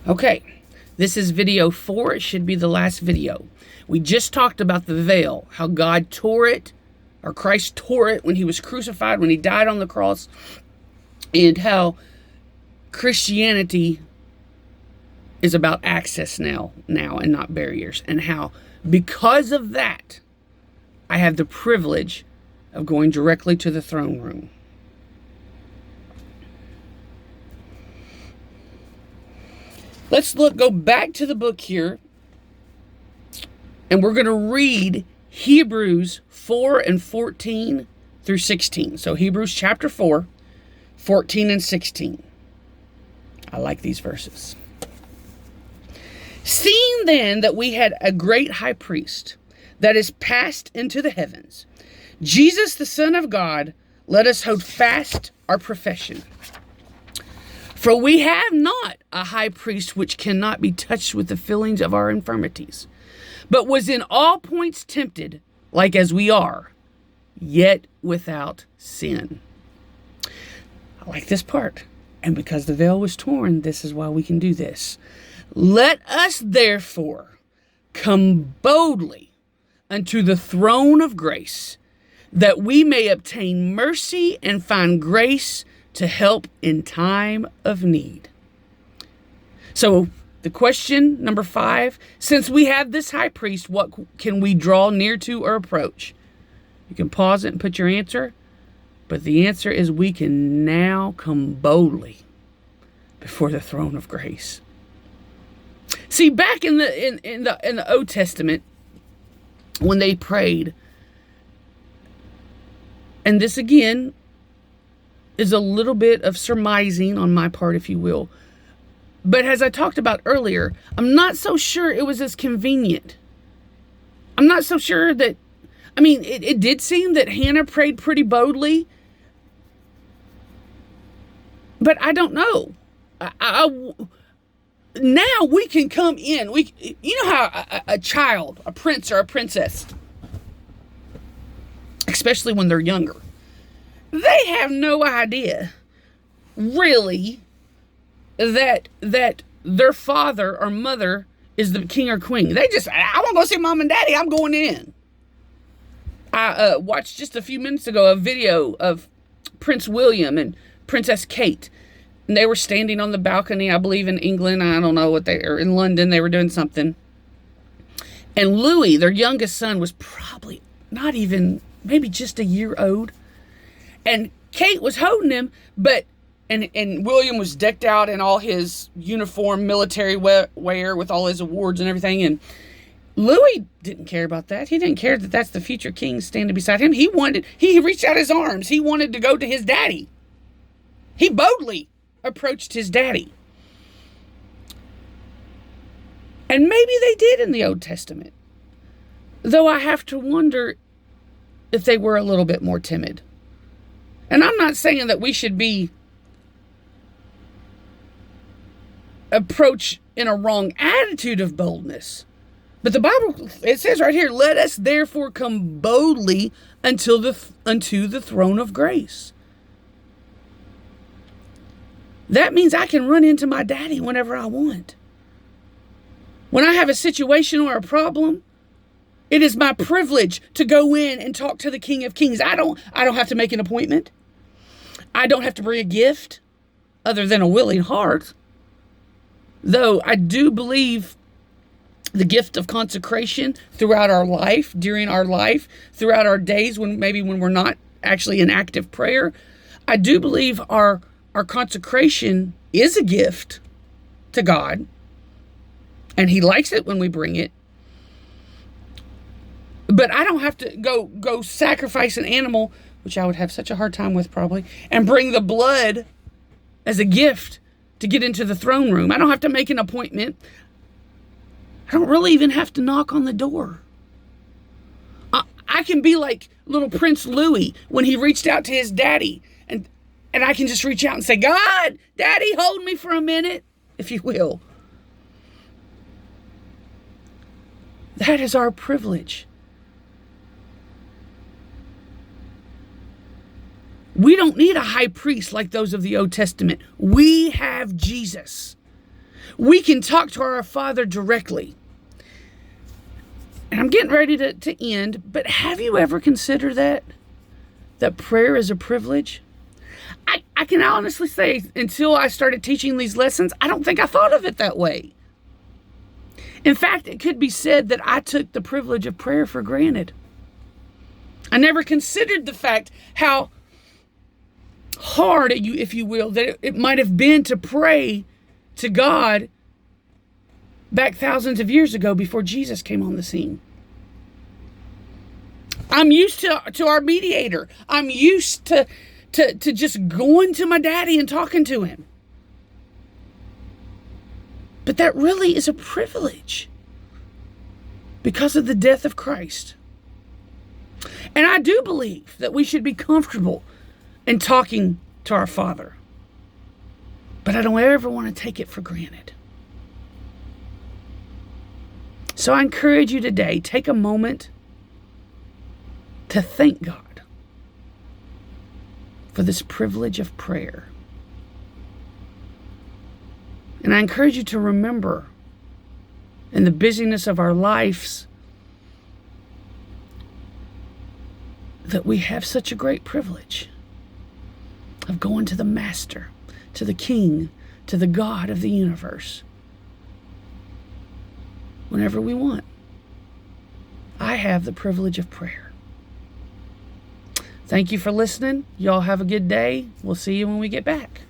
Okay, this is video 4. It should be the last video. We just talked about the veil, how God tore it, or Christ tore it when he was crucified, when he died on the cross, and how Christianity is about access now and not barriers, and how because of that, I have the privilege of going directly to the throne room. Let's go back to the book here, and we're going to read Hebrews 4 and 14 through 16. So Hebrews chapter 4, 14 and 16. I like these verses. Seeing then that we had a great high priest that is passed into the heavens, Jesus the Son of God, let us hold fast our profession. For we have not a high priest which cannot be touched with the feelings of our infirmities, but was in all points tempted, like as we are, yet without sin. I like this part. And because the veil was torn, this is why we can do this. Let us therefore come boldly unto the throne of grace, that we may obtain mercy and find grace to help in time of need. So the question number 5, since we have this high priest, what can we draw near to or approach? You can pause it and put your answer, but the answer is we can now come boldly before the throne of grace. See, back in the Old Testament, when they prayed, and this again is a little bit of surmising on my part, if you will. But as I talked about earlier, I'm not so sure it was as convenient. I'm not so sure that, it did seem that Hannah prayed pretty boldly, but I don't know. Now we can come in. You know how a child, a prince or a princess, especially when they're younger, they have no idea, really, that their father or mother is the king or queen. They just, I want to go see mom and daddy. I'm going in. I watched just a few minutes ago a video of Prince William and Princess Kate. And they were standing on the balcony, I believe in England. I don't know or in London. They were doing something. And Louis, their youngest son, was probably not even, maybe just a year old. And Kate was holding him, and William was decked out in all his uniform military wear with all his awards and everything. And Louis didn't care about that. He didn't care that that's the future king standing beside him. He reached out his arms. He wanted to go to his daddy. He boldly approached his daddy. And maybe they did in the Old Testament. Though I have to wonder if they were a little bit more timid. And I'm not saying that we should approach in a wrong attitude of boldness. But the Bible, it says right here, let us therefore come boldly unto the throne of grace. That means I can run into my daddy whenever I want. When I have a situation or a problem, it is my privilege to go in and talk to the King of Kings. I don't have to make an appointment. I don't have to bring a gift other than a willing heart. Though I do believe the gift of consecration throughout our life, during our life, throughout our days when we're not actually in active prayer, I do believe our consecration is a gift to God, and he likes it when we bring it. But I don't have to go sacrifice an animal, which I would have such a hard time with probably, and bring the blood as a gift to get into the throne room. I don't have to make an appointment. I don't really even have to knock on the door. I can be like little Prince Louis when he reached out to his daddy, and I can just reach out and say, God, Daddy, hold me for a minute, if you will. That is our privilege. We don't need a high priest like those of the Old Testament. We have Jesus. We can talk to our Father directly. And I'm getting ready to end, but have you ever considered that prayer is a privilege? I can honestly say, until I started teaching these lessons, I don't think I thought of it that way. In fact, it could be said that I took the privilege of prayer for granted. I never considered the fact how hard, if you will, that it might have been to pray to God back thousands of years ago before Jesus came on the scene. I'm used to our mediator. I'm used to just going to my daddy and talking to him. But that really is a privilege because of the death of Christ. And I do believe that we should be comfortable in talking to our Father. But I don't ever want to take it for granted. So I encourage you today, take a moment to thank God for this privilege of prayer. And I encourage you to remember, in the busyness of our lives, that we have such a great privilege of going to the Master, to the King, to the God of the universe, whenever we want. I have the privilege of prayer. Thank you for listening. Y'all have a good day. We'll see you when we get back.